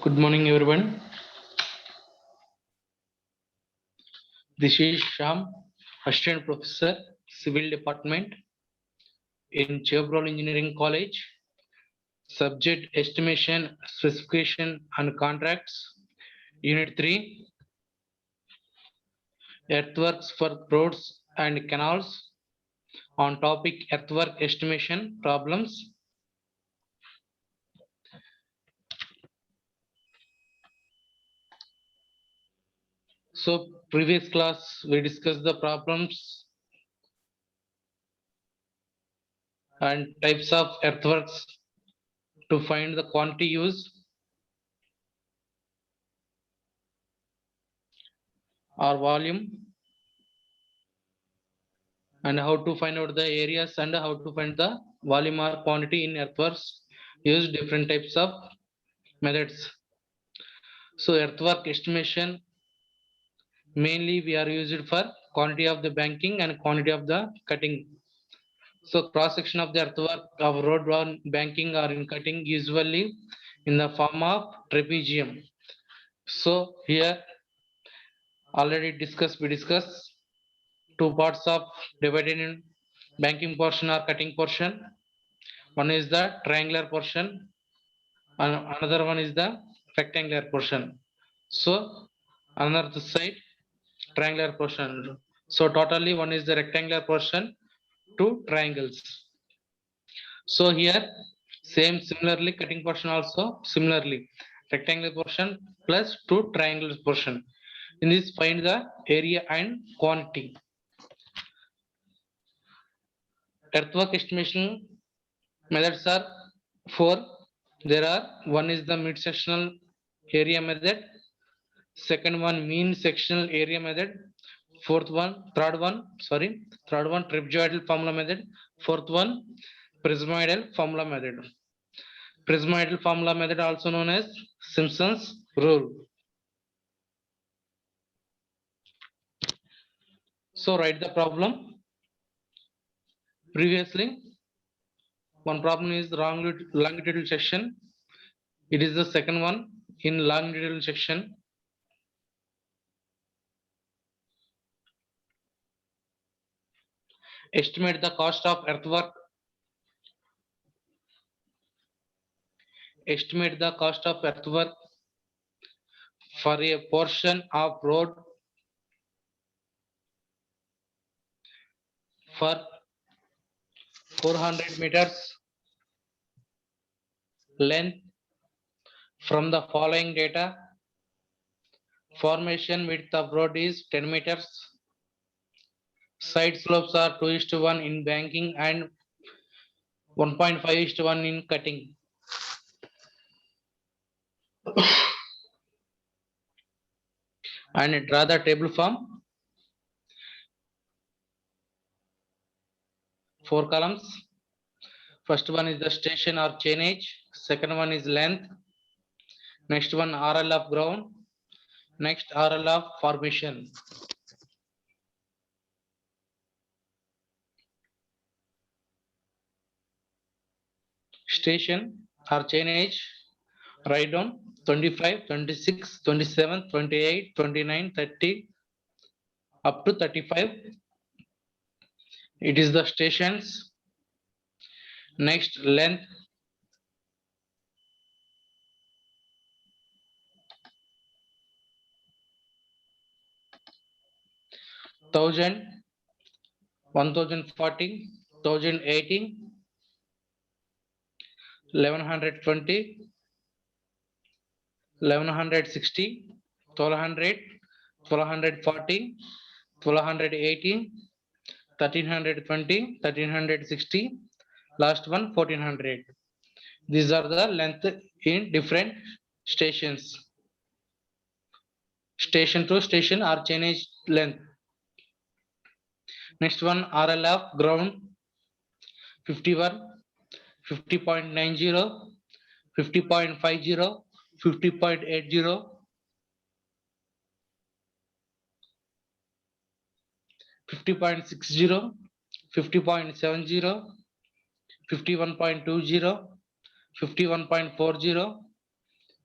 Good morning, everyone. This is Sham, Assistant Professor, Civil Department in Chevron Engineering College. Subject Estimation, Specification and Contracts. Unit 3. Earthworks for roads and canals. On topic earthwork estimation problems. So previous class we discussed the problems and types of earthworks to find the quantity used or volume, and how to find out the areas and how to find the volume or quantity in earthworks. Use different types of methods. So earthwork estimation mainly we are used for quantity of the banking and quantity of the cutting. So cross section of the earthwork of road banking or in cutting usually in the form of trapezium. So here already we discussed two parts of divided in banking portion or cutting portion. One is the triangular portion and another one is the rectangular portion. So another side triangular portion. So totally one is the rectangular portion, two triangles. So here same similarly cutting portion also similarly rectangular portion plus two triangular portion. In this find the area and quantity. Earthwork estimation methods are four. There are one is the mid sectional area method, second one mean sectional area method, third one trapezoidal formula method, fourth one prismoidal formula method. Prismoidal formula method also known as Simpson's rule. So write the problem. Previously one problem is longitudinal section. It is the second one in longitudinal section. Estimate the cost of earthwork. Estimate the cost of earthwork for a portion of road for 400 meters length from the following data. Formation width of road is 10 meters. Side slopes are 2:1 in banking and 1.5:1 in cutting. And draw the table form. 4 columns. First one is the station or chainage. Second one is length. Next one RL of ground. Next RL of formation. Station or chainage. Write down 25, 26, 27, 28, 29, 30 up to 35. It is the stations. Next length. Thousand, 1040, 1080, 1120, 1160, 1200, 1240, 1280, 1320, 1360, last one 1400. These are the length in different stations. Station to station or chainage length. Next one RL of ground 51, 50.90, 50.50, 50.80, 50.60, 50.70, 51.20, 51.40,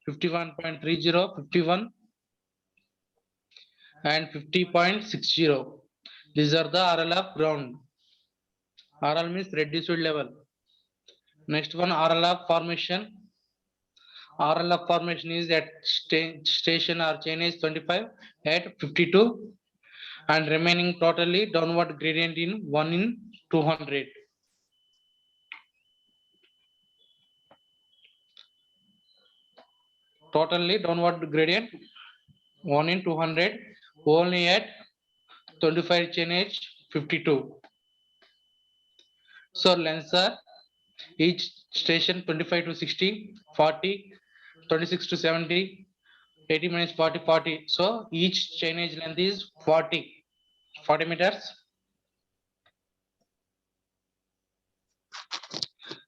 51.30, 51 and 50.60. These are the RL of ground. RL means reduced level. Next one, RL of formation. RL of formation is at station or chain is 25 at 52 and remaining totally downward gradient in 1 in 200. Totally downward gradient 1 in 200 only at 25 chain age 52. So lengths are each station 25 to 60, 40, 26 to 70, 80 minus 40, 40. So each chain age length is 40 meters.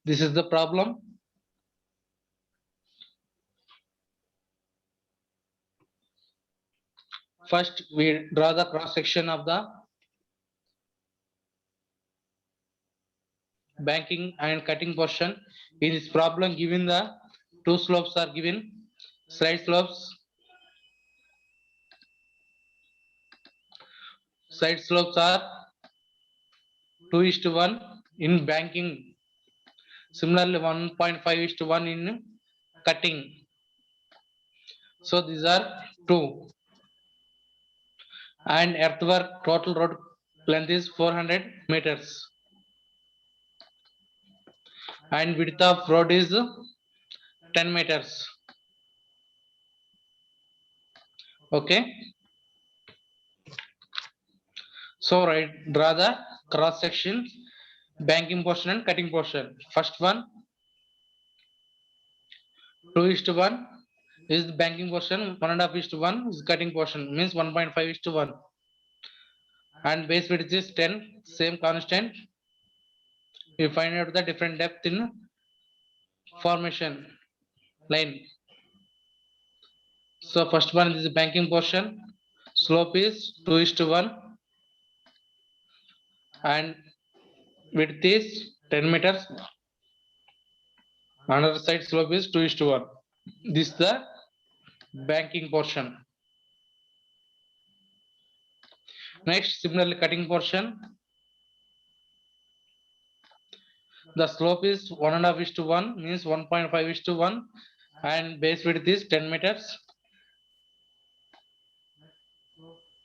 This is the problem. First, we draw the cross section of the banking and cutting portion. In this problem, given the two slopes are given, side slopes. Side slopes are 2:1 in banking. Similarly, 1.5:1 in cutting. So these are 2. And earthwork total road length is 400 meters. And width of road is 10 meters. Okay. So draw the cross section, banking portion and cutting portion. First one, 2:1 is the banking portion, 1.5:1 is cutting portion, means 1.5:1. And base width is 10, same constant. We find out the different depth in formation line. So first one is the banking portion, slope is 2:1 and width is 10 meters. Another side slope is 2:1. This is the banking portion. Next, similarly cutting portion, the slope is 1.5:1, means 1.5:1 and base width is 10 meters.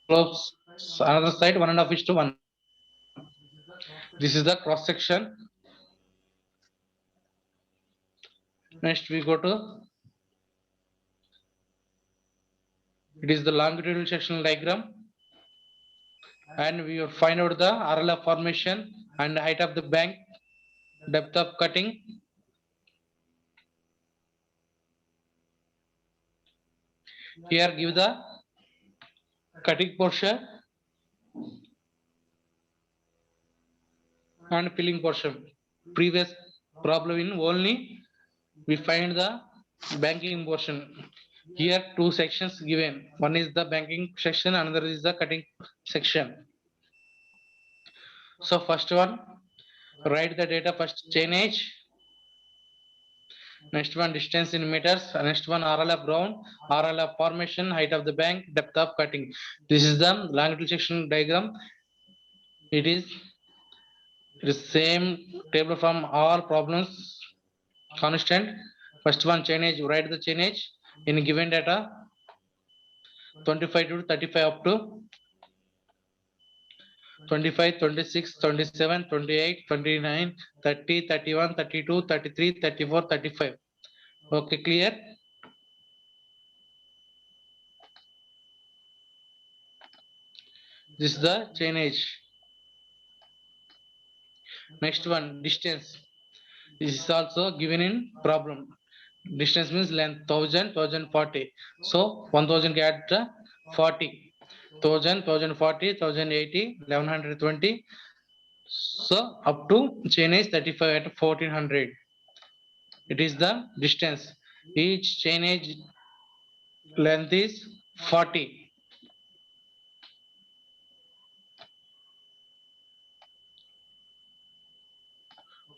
Slopes another side 1.5:1. This is the cross section. Next we go to, it is the longitudinal sectional diagram, and we will find out the RLF formation and height of the bank, depth of cutting. Here give the cutting portion and filling portion. Previous problem in only we find the banking portion. Here two sections given. One is the banking section, another is the cutting section. So first one, write the data first chain age. Next one distance in meters. Next one RLF ground, RLF formation, height of the bank, depth of cutting. This is the longitudinal section diagram. It is the same table from all problems, constant. First one chain age, write the chain age in given data 25 to 35 up to 25, 26, 27, 28, 29, 30, 31, 32, 33, 34, 35. Okay, clear? This is the chain age. Next one, distance. This is also given in problem. Distance means length 1000, 1040. So 1000 get 40. 1000, 1040, 1080, 1120. So up to chain age 35 at 1400. It is the distance. Each chain age length is 40.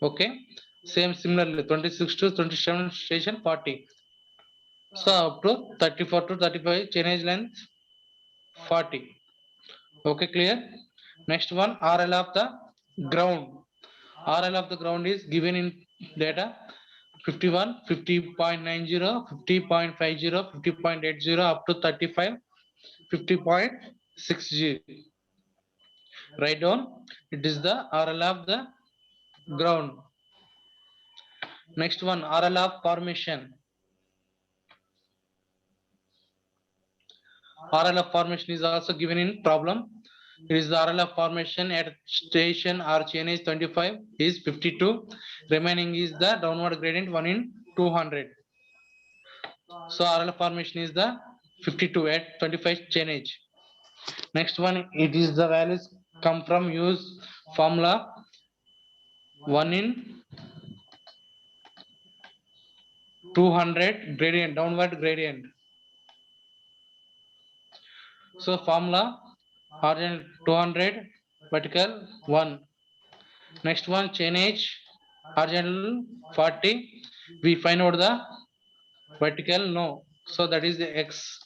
Okay. Same similarly 26 to 27 station 40. So up to 34 to 35 chain edge length 40. Okay, clear. Next one, RL of the ground. RL of the ground is given in data 51, 50.90, 50.50, 50.80 up to 35, 50.60. Write down, it is the RL of the ground. Next one, RL of formation. RL of formation is also given in problem. It is the RL of formation at station or chain is 25 is 52. Remaining is the downward gradient 1 in 200. So RL formation is the 52 at 25 chain edge. Next one, it is the values come from use formula 1 in 200 gradient, downward gradient. So formula horizontal 200, vertical 1. Next one, chain edge horizontal 40. We find out the vertical no. So that is the X.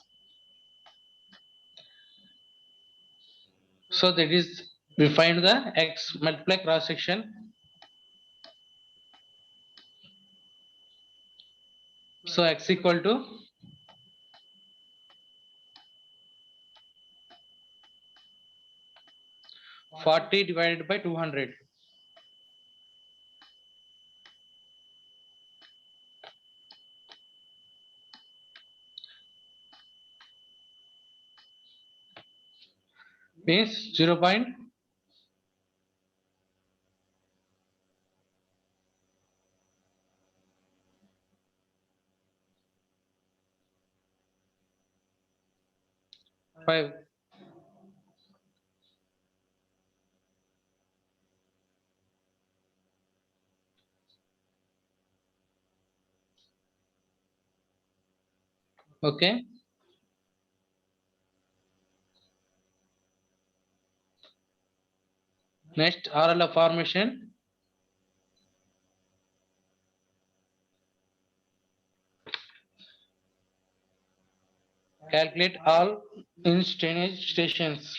So that is we find the X, multiply cross section. So X equal to 40 divided by 200. Means 0.5. Okay. Next RL formation. Calculate all in drainage stations.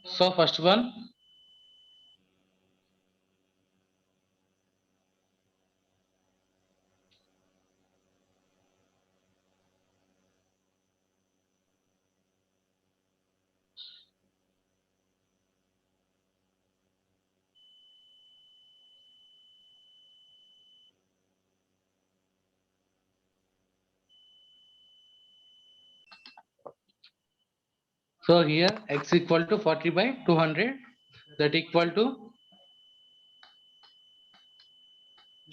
So first one, so here X equal to 40 by 200, that equal to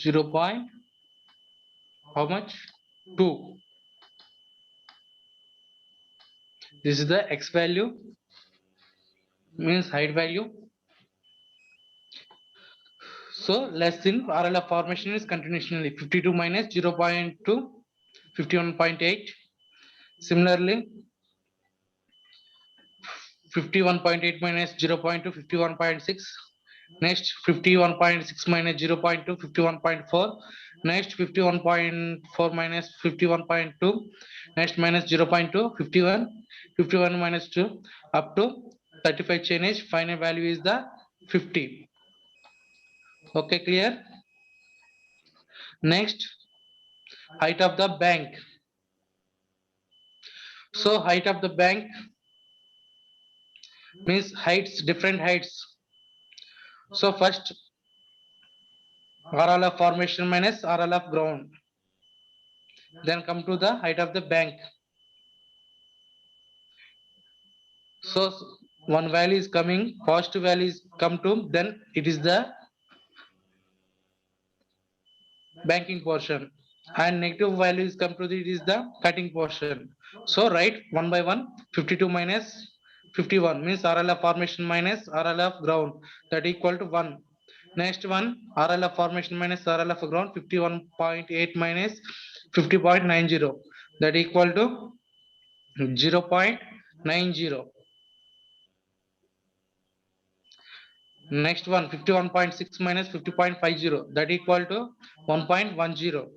0. How much? 2. This is the X value, means height value. So less than RL formation is continuously 52 minus 0.2, 51.8. Similarly, 51.8 minus 0.2, 51.6. Next 51.6 minus 0.2, 51.4. Next 51.4 minus 51.2. Next minus 0.2, 51. 51 minus 2 up to 35 chain edge. Final value is the 50. Okay, clear. Next, height of the bank. So height of the bank means heights, different heights. So first RL of formation minus RL of ground. Then come to the height of the bank. So one value is coming, positive value is come to, then it is the banking portion, and negative values come to it is the cutting portion. So write one by one. 52 minus 51 means RL of formation minus RL of ground, that equal to 1. Next one, RL of formation minus RL of ground, 51.8 minus 50.90, that equal to 0.90. Next one 51.6 minus 50.50, that equal to 1.10.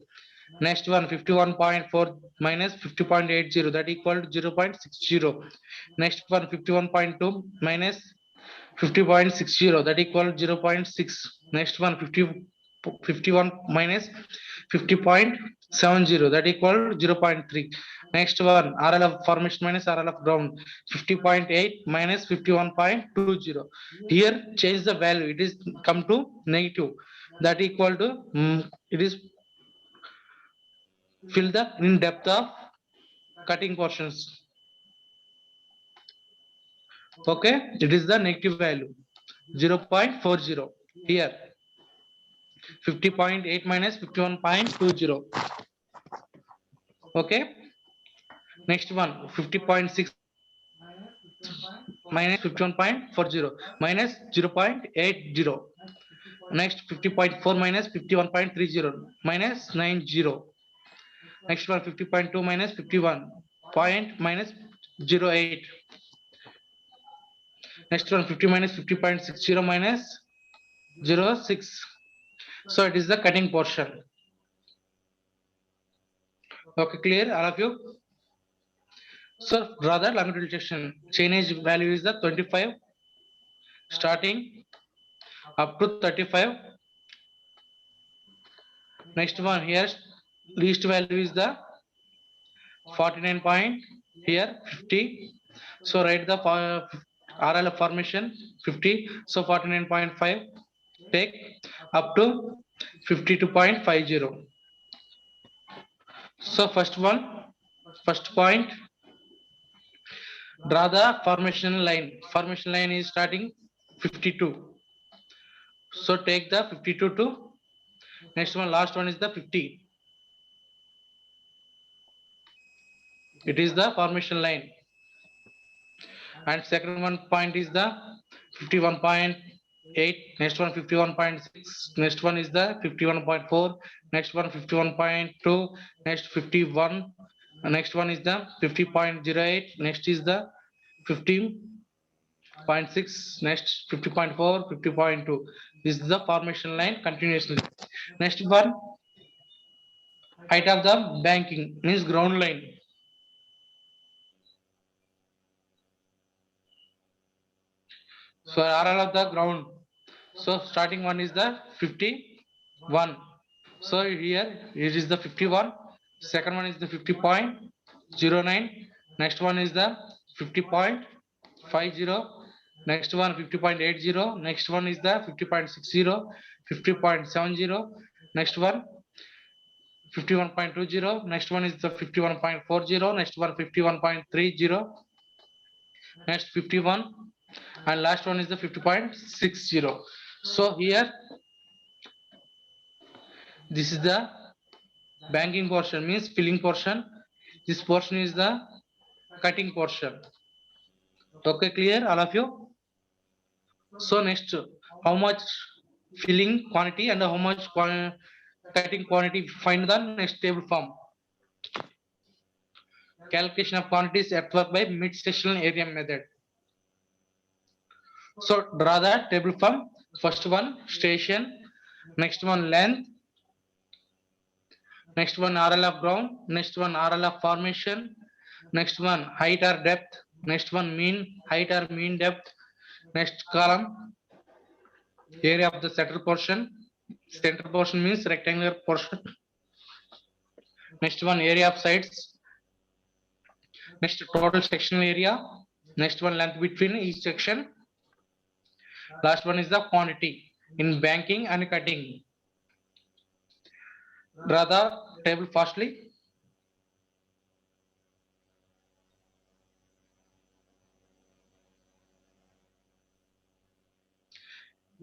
Next one 51.4 minus 50.80, that equal to 0.60. Next one 51.2 minus 50.60, that equal to 0.6. Next one 51 minus 50.70, that equal to 0.3. Next one RLF formation minus RLF ground, 50.8 minus 51.20. Here change the value, it is come to negative, that equal to it is fill the in depth of cutting portions. Okay, it is the negative value 0.40. Here 50.8 minus 51.20. Okay, next one 50.6 minus 51.40 minus 0.80. Next 50.4 minus 51.30 minus 90. Next one 50.2 minus 51 point minus 08. Next one 50 minus 50.60 minus 06. So it is the cutting portion. Okay, clear all of you? So rather longitudinal section chain edge value is the 25 starting up to 35. Next one here least value is the 49 point, here 50. So write the RLF formation 50. So 49.5 take up to 52.50. So first point, draw the formation line. Formation line is starting 52. So take the 52 to next one, last one is the 50. It is the formation line. And second one point is the 51.8. Next one 51.6. Next one is the 51.4. Next one 51.2. Next 51. Next one is the 50.08. Next is the 15.6. Next 50.4, 50.2. This is the formation line continuously. Next one, height of the banking means ground line. So RL of the ground. So starting one is the 51. So here it is the 51. Second one is the 50.09. Next one is the 50.50. Next one 50.80. Next one is the 50.60. 50.70. Next one 51.20. Next one is the 51.40. Next one 51.30. Next 51. And last one is the 50.60. So here this is the banking portion means filling portion. This portion is the cutting portion. Okay, clear all of you? So next, how much filling quantity and how much cutting quantity, find the next table form. Calculation of quantities at work by mid-sectional area method. So draw the table form. First one station, next one length, next one RLF ground, next one RLF formation, next one height or depth, next one mean height or mean depth, next column area of the center portion. Center portion means rectangular portion. Next one area of sides, next total sectional area, next one length between each section, last one is the quantity in banking and cutting. Draw the table fastly.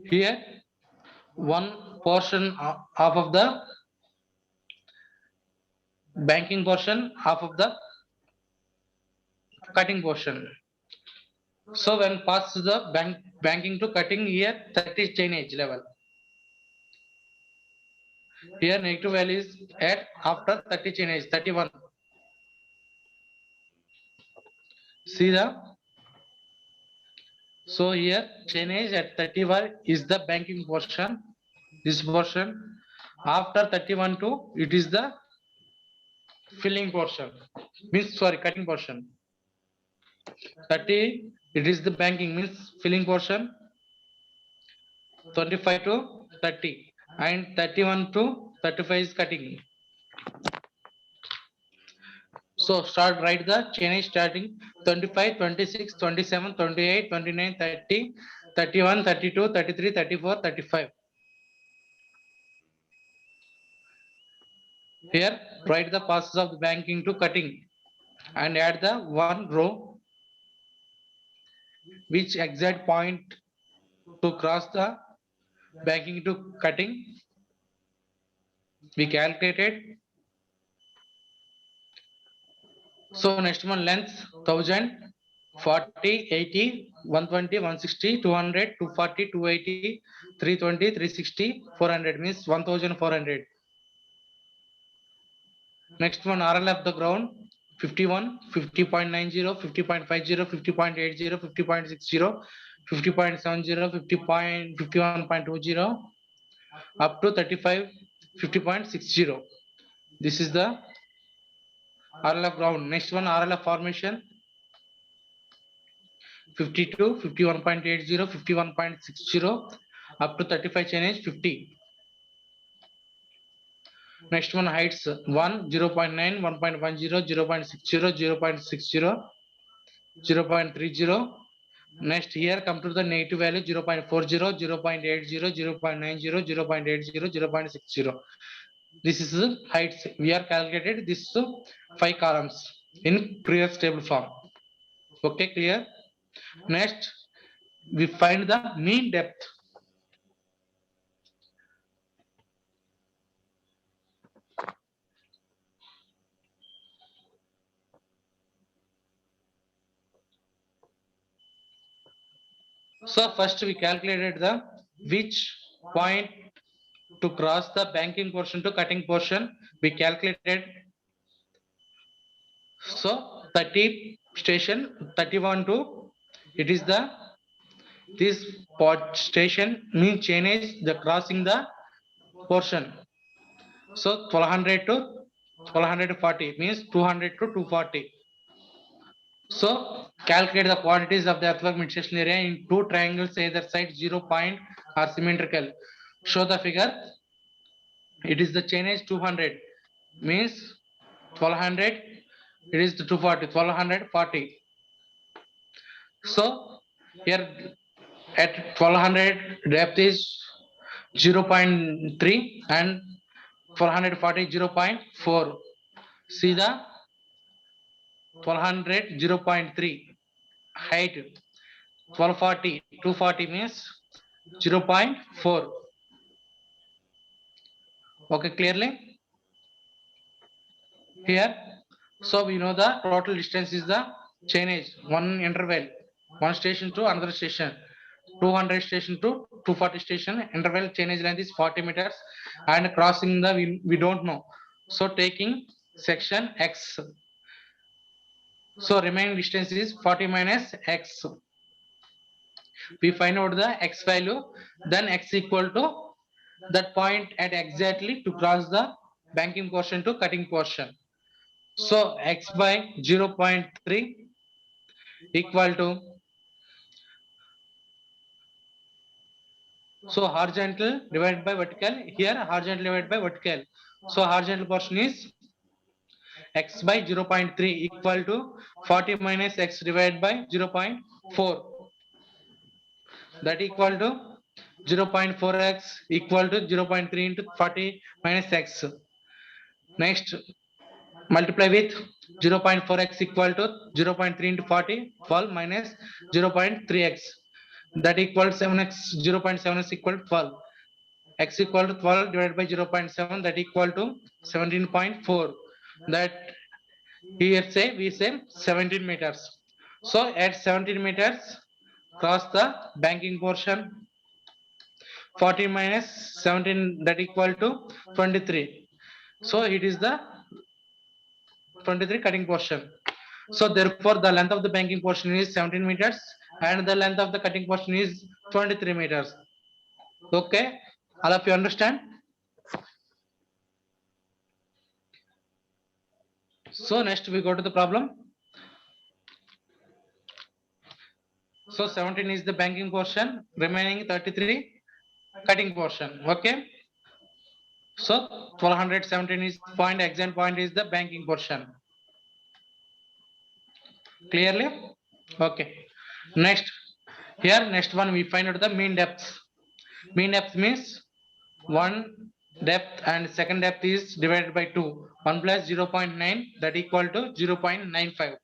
Here one portion half of the banking portion, half of the cutting portion. So when pass the banking to cutting, here that is chain edge level. Here negative value is at after 30 chain edge, 31. See the So here chainage at 31 is the banking portion. This portion after 31 to it is the filling portion. Means sorry, cutting portion. 30 it is the banking means filling portion. 25 to 30 and 31 to 35 is cutting. So start write the chainage starting 25, 26, 27, 28, 29, 30, 31, 32, 33, 34, 35. Here write the passes of the banking to cutting and add the one row which exact point to cross the banking to cutting. We calculated. So next one length 1000, 40, 80, 120, 160, 200, 240, 280, 320, 360, 400 means 1400. Next one RL of the ground 51, 50.90, 50.50, 50.80, 50.60, 50.70, 50.51.20 up to 35, 50.60. This is the RLF ground. Next one RLF formation 52, 51.80, 51.60 up to 35 chainage 50. Next one heights 1, 0.9, 1.10, 0.60, 0.60, 0.30. Next here come to the negative value 0.40, 0.80, 0.90, 0.80, 0.60. This is the heights we are calculated. This is 5 columns in previous table form. Okay, clear? Next we find the mean depth. So first we calculated the which point to cross the banking portion to cutting portion. We calculated. So 30 station 31 to it is the this pot station mean chainage the crossing the portion. So 1200 to 1240 means 200 to 240. So calculate the quantities of the earthwork mid-section area in two triangles either side 0 point are symmetrical. Show the figure. It is the chainage 200 means 1200. It is the 240 1240. So here at 1200 depth is 0.3 and 440 0.4. See the 1200 0.3 height 1240 240 means 0.4. Okay, clearly here. So we know the total distance is the chainage one interval one station to another station 200 station to 240 station interval chainage length is 40 meters and crossing the we don't know. So taking section x, so remaining distance is 40 minus x. We find out the x value, then x equal to that point at exactly to cross the banking portion to cutting portion. So x by 0.3 equal to, so horizontal divided by vertical, here horizontal divided by vertical. So horizontal portion is x by 0.3 equal to 40 minus x divided by 0.4. That equal to 0.4x equal to 0.3 into 40 minus x. Next multiply with 0.4x equal to 0.3 into 40 12 minus 0.3x that equals 7x 0.7x equal to 12 x equal to 12 divided by 0.7 that equal to 17.4. That here say we say 17 meters. So at 17 meters cross the banking portion 40 minus 17 that equal to 23. So it is the 23 cutting portion. So therefore the length of the banking portion is 17 meters and the length of the cutting portion is 23 meters. Okay, all of you understand? So next we go to the problem. So 17 is the banking portion, remaining 33 cutting portion. Okay, so 1217 is point, exam point is the banking portion. Clearly? Okay. Next, here next one we find out the mean depth. Mean depth means one depth and second depth is divided by 2. 1 plus 0.9 that equal to 0.95.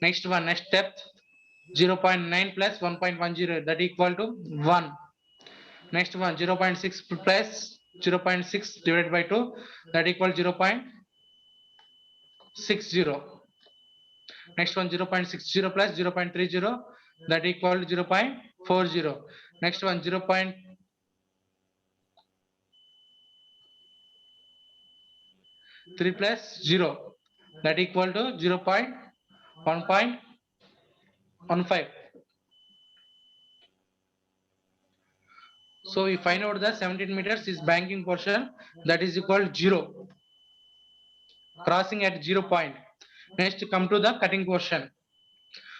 Next one, next depth 0.9 plus 1.10 that equal to 1. Next one 0.6 plus 0.6 divided by 2 that equal 0.60. Next one 0.60 plus 0.30 that equal to 0.40. Next one 0.3 plus 0 that equal to 0.1.15. So we find out the 17 meters is banking portion that is equal to 0, crossing at 0 point. Next come to the cutting portion.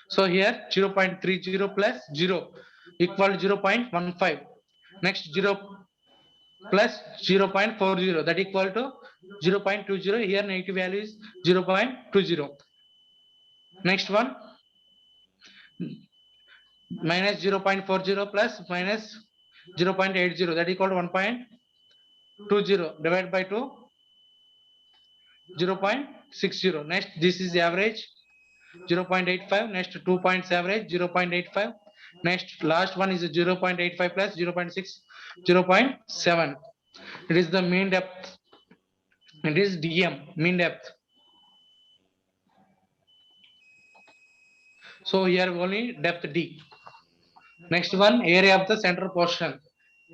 So here 0.30 plus 0 equal to 0.15. Next 0 plus 0.40 that equal to 0.20. Here negative value is 0.20. Next one minus 0.40 plus minus 0.80 that equal to 1.20 divided by 2 0.60. Next this is average 0.85. Next 2 points average 0.85. Next last one is 0.85 plus 0.6 0.7. It is the mean depth. It is DM, mean depth. So here only depth D. Next one area of the center portion.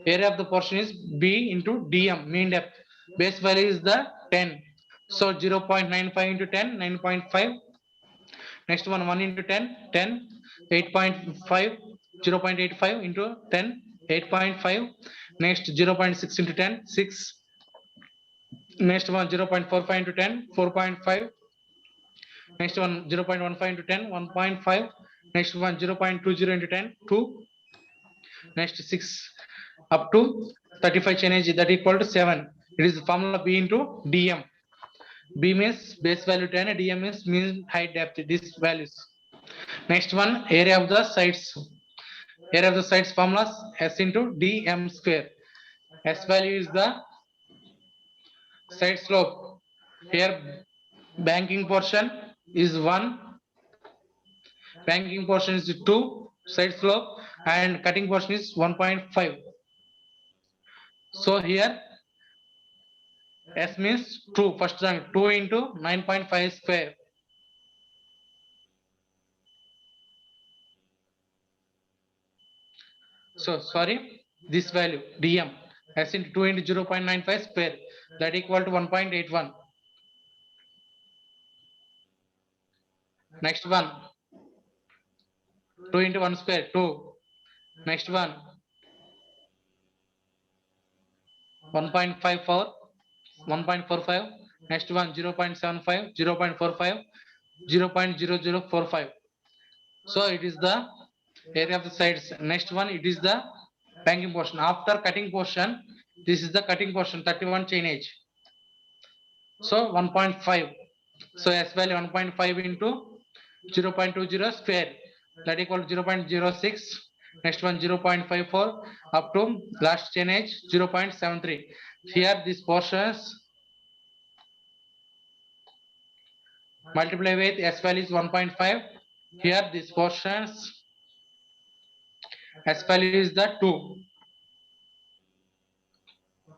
Area of the portion is B into DM, mean depth. Base value is the 10. So 0.95 into 10, 9.5. Next one 1 into 10, 10, 8.5, 0.85 into 10, 8.5. Next 0.6 into 10, 6. Next one 0.45 into 10, 4.5. Next one 0.15 into 10, 1.5. Next one 0.20 into 10, 2. Next 6 up to 35 change that equal to 7. It is the formula B into DM. B means base value 10, DM means mean height depth, these values. Next one area of the sides. Area of the sides formulas S into DM square. S value is the side slope. Here banking portion is 1, banking portion is 2, side slope, and cutting portion is 1.5. So here S means 2, first rank 2 into 9.5 square. So sorry, this value DM S into 2 into 0.95 square that equal to 1.81. Next one 2 into 1 square 2. Next one 1.54, 1.45. Next one 0.75, 0.45, 0.0045. So it is the area of the sides. Next one it is the banking portion. After cutting portion, this is the cutting portion 31 chainage. So 1.5. So S value 1.5 into 0.20 square that equal to 0.06. Next one 0.54 up to last chainage 0.73. Here these portions multiply with S value is 1.5. Here these portions S value is the 2.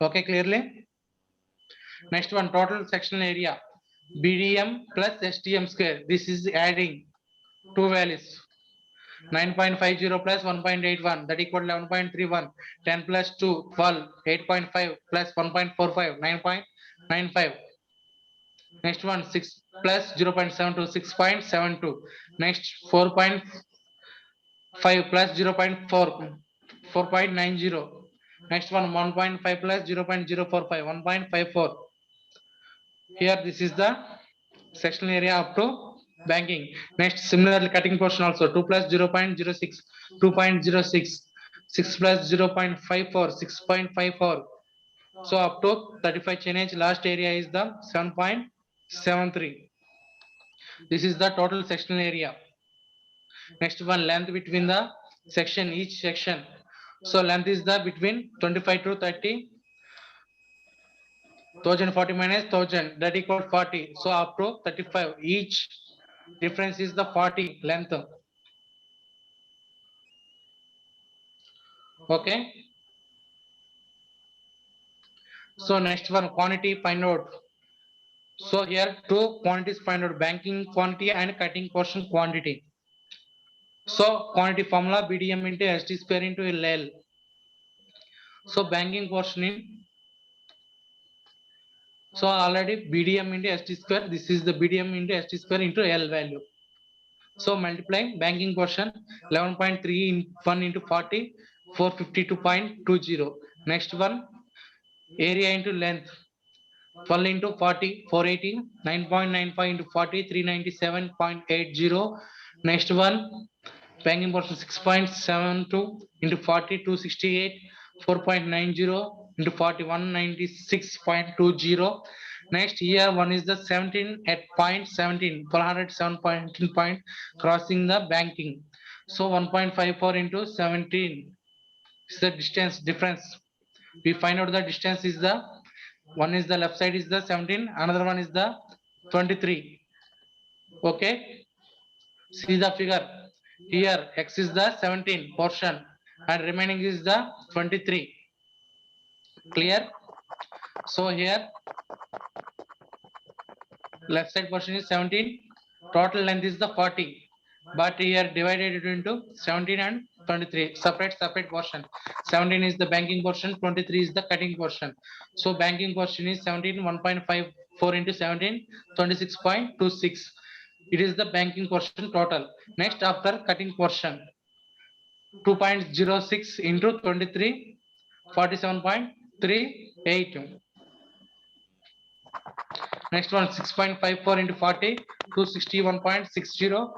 Okay, clearly. Next one total sectional area BDM plus STM square. This is adding two values 9.50 plus 1.81 that equal to 11.31. 10 plus 2 12. 8.5 plus 1.45 9.95. Next one 6 plus 0.72 6.72. Next 4.5 5 plus 0.4, 4.90. Next one 1.5 plus 0.045, 1.54. Here this is the sectional area up to banking. Next, similarly cutting portion also 2 plus 0.06, 2.06, 6 plus 0.54, 6.54. So up to 35 chainage, last area is the 7.73. This is the total sectional area. Next one, length between the section, each section. So length is the between 25 to 30. 1040 minus 1000, that equal 40. So up to 35, each difference is the 40 length. Okay. So next one, quantity find out. So here two quantities find out, banking quantity and cutting portion quantity. So quantity formula BDM into ST square into LL. So banking portion in, so already BDM into ST square, this is the BDM into ST square into L value. So multiply banking portion 11.3 in 1 into 40, 452.20. Next one, area into length 12 into 40, 480, 9.95 into 40, 397.80. Next one, banking portion 6.72 into 40, 268, 4.90 into 40, 196.20. Next, here one is the 17 at point 17, 407.18 point, crossing the banking. So 1.54 into 17 is the distance difference. We find out the distance is the, one is the left side is the 17, another one is the 23. Okay, see the figure here, x is the 17 portion and remaining is the 23. Clear? So here left side portion is 17, total length is the 40, but here divided it into 17 and 23, separate portion. 17 is the banking portion, 23 is the cutting portion. So banking portion is 17, 1.54 into 17, 26.26. It is the banking portion total. Next, after cutting portion 2.06 into 23, 47.38. Next one 6.54 into 40, 261.60.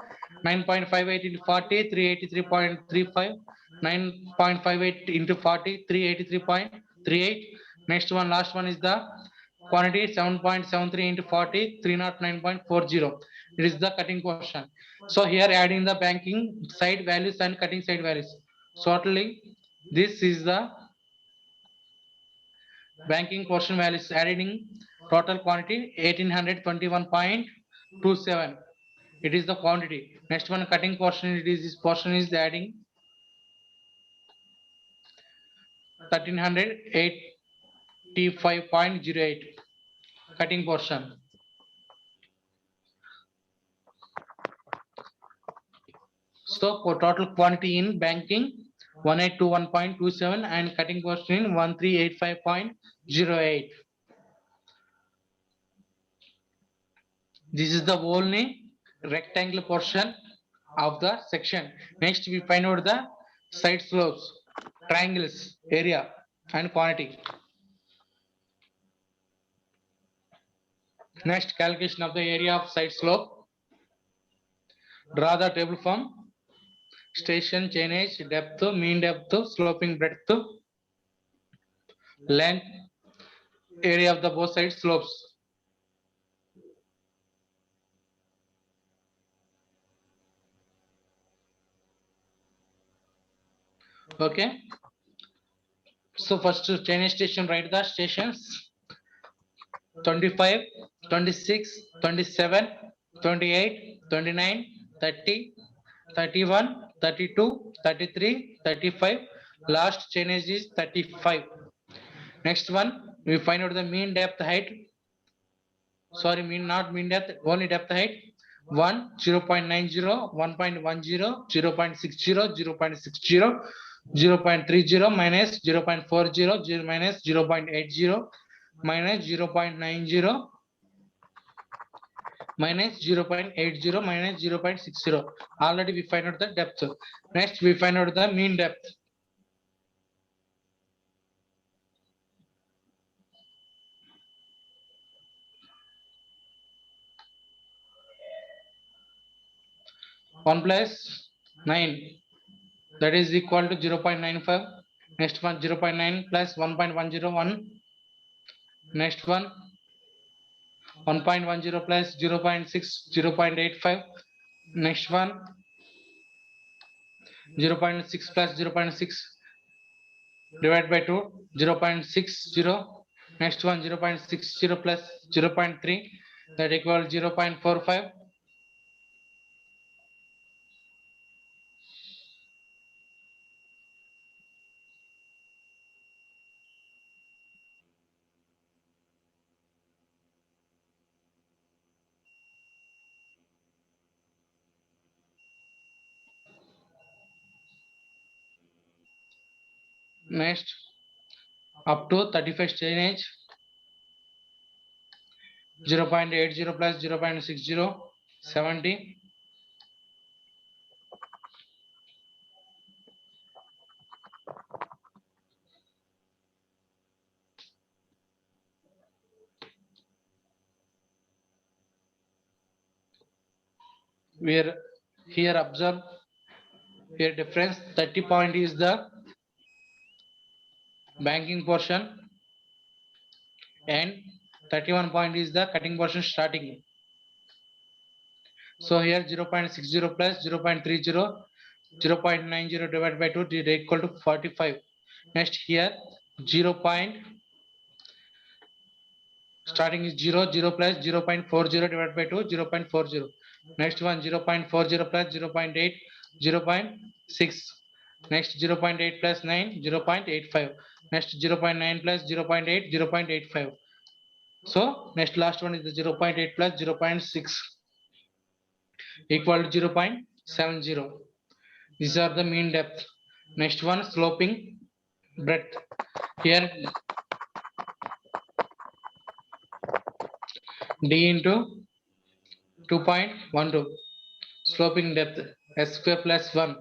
9.58 into 40, 383.35. 9.58 into 40, 383.38. Next one, last one is the quantity 7.73 into 40, 309.40. It is the cutting portion. So here adding the banking side values and cutting side values. So totally this is the banking portion values, adding total quantity 1821.27. It is the quantity. Next one, cutting portion, it is this portion is adding 1385.08 cutting portion. So for total quantity in banking 1821.27 and cutting portion in 1385.08. This is the only rectangular portion of the section. Next we find out the side slopes, triangles, area and quantity. Next, calculation of the area of side slope. Draw the table from station, chainage, depth, mean depth, sloping breadth, length, area of the both side slopes. Okay. So first chainage station, write the stations 25, 26, 27, 28, 29, 30, 31, 32, 33, 35. Last chainage is 35. Next one, we find out the mean depth height. Sorry, not mean depth, only depth height. 1, 0.90, 1.10, 0.60, 0.60, 0.30 minus 0.40, minus 0.80, minus 0.90, minus 0.80 minus 0.60. Already we find out the depth. Next we find out the mean depth. One plus 9, that is equal to 0.95. Next one 0.9 plus 1.101. Next one 1.10 plus 0.6, 0.85. Next one 0.6 plus 0.6 divided by 2, 0.60. Next one 0.60 plus 0.3, that equals 0.45. Next up to 35 stage, 0.80 plus 0.60, 70. Where here observe here difference, 30 point is the banking portion and 31 point is the cutting portion starting. So here 0.60 plus 0.30, 0.90 divided by 2 is equal to 45. Next here 0. Starting is 0, 0 plus 0.40 divided by 2, 0.40. Next one 0.40 plus 0.8, 0.6. Next 0.8 plus 9, 0.85. Next 0.9 plus 0.8, 0.85. So next last one is the 0.8 plus 0.6 equal to 0.70. These are the mean depth. Next one sloping breadth. Here d into 2.12, sloping depth s square plus 1.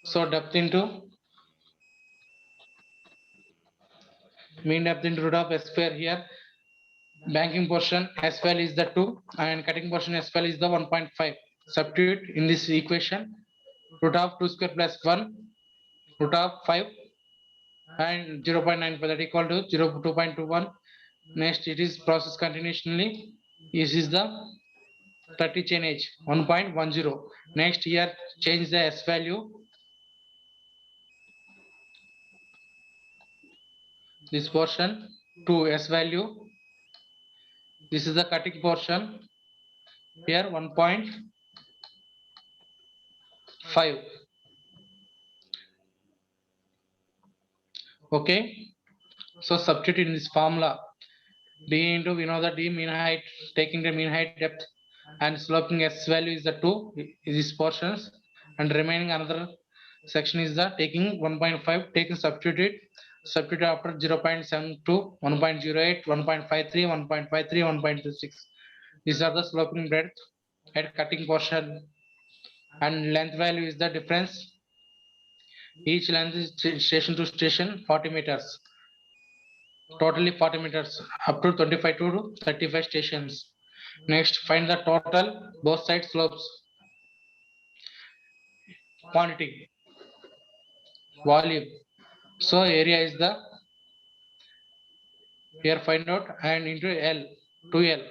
So depth into mean depth into root of s square. Here banking portion as well is the 2 and cutting portion as well is the 1.5. Substitute in this equation, root of 2 square plus 1, root of 5 and 0.95, that equal to 2.21. Next it is process continuously. This is the 30 change 1.10. Next here change the s value. This portion to s value. This is the cutting portion. Here 1.5. Okay. So substitute in this formula. D into, we know the D mean height, taking the mean height depth and sloping s value is the 2 is these portions, and remaining another section is the taking 1.5, taking substitute after 0.72, 1.08, 1.53, 1.53, 1.26. These are the sloping breadth at cutting portion, and length value is the difference. Each length is station to station 40 meters. Totally 40 meters up to 25 to 35 stations. Next, find the total both side slopes. Quantity, volume. So area is the, here find out, and into L, 2L.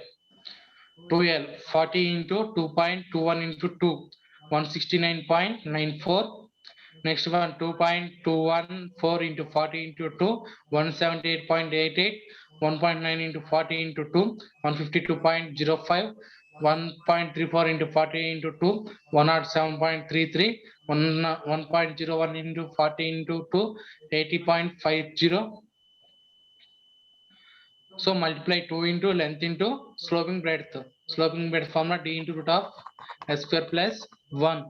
40 into 2.21 into 2, 169.94. Next one 2.214 into 40 into 2, 178.88. 1.9 into 40 into 2, 152.05. 1.34 into 40 into 2, 107.33. 1.01 into 40 into 2, 80.50. So multiply 2 into length into sloping breadth. Sloping breadth formula d into root of s square plus 1.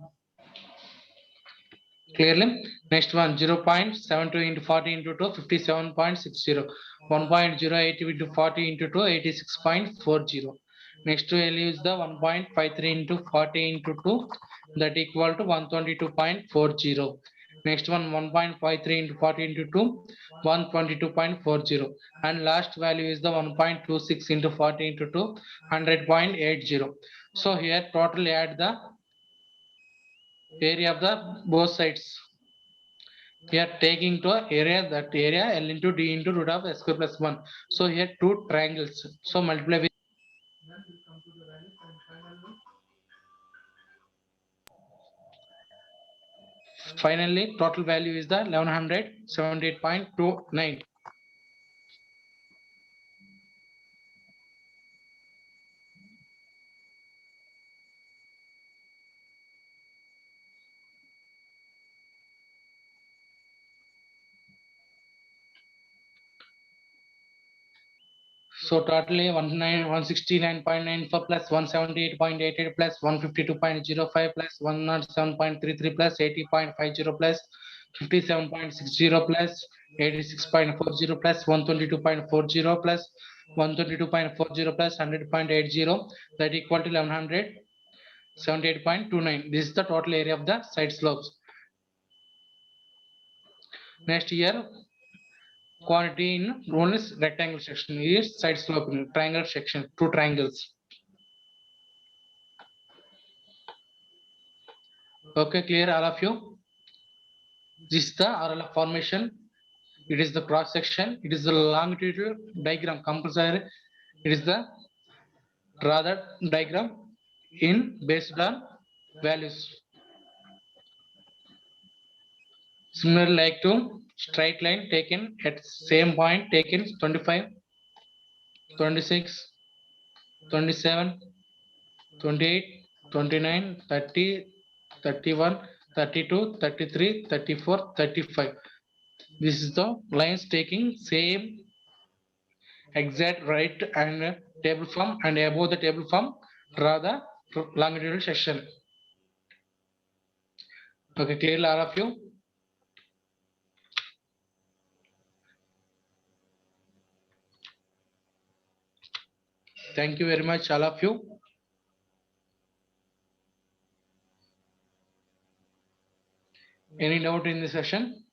Clearly. Next one 0.72 into 40 into 2, 57.60. 1.08 into 40 into 2, 86.40. Next value is the 1.53 into 40 into 2, that equal to 122.40. Next one 1.53 into 40 into 2, 122.40. And last value is the 1.26 into 40 into 2, 100.80. So here total add the area of the both sides. We are taking to area, that area L into D into root of S square plus 1. So here two triangles. So multiply with. Finally, total value is the 1178.29. So totally 169.94 plus 178.88 plus 152.05 plus 107.33 plus 80.50 plus 57.60 plus 86.40 plus 122.40 plus 122.40 plus 100.80, that equal to 1178.29. This is the total area of the side slopes. Next year, quantity in one is rectangle section, is side slope in triangle section, two triangles. Okay, clear all of you? This is the RLF formation. It is the cross section. It is the longitudinal diagram compulsory. It is the draw the diagram in based on values. Similar like to straight line taken at same point taken 25, 26, 27, 28, 29, 30, 31, 32, 33, 34, 35. This is the lines taking same exact right and table form, and above the table form draw the longitudinal section. Okay, clear all of you? Thank you very much all of you. Any doubt in the session?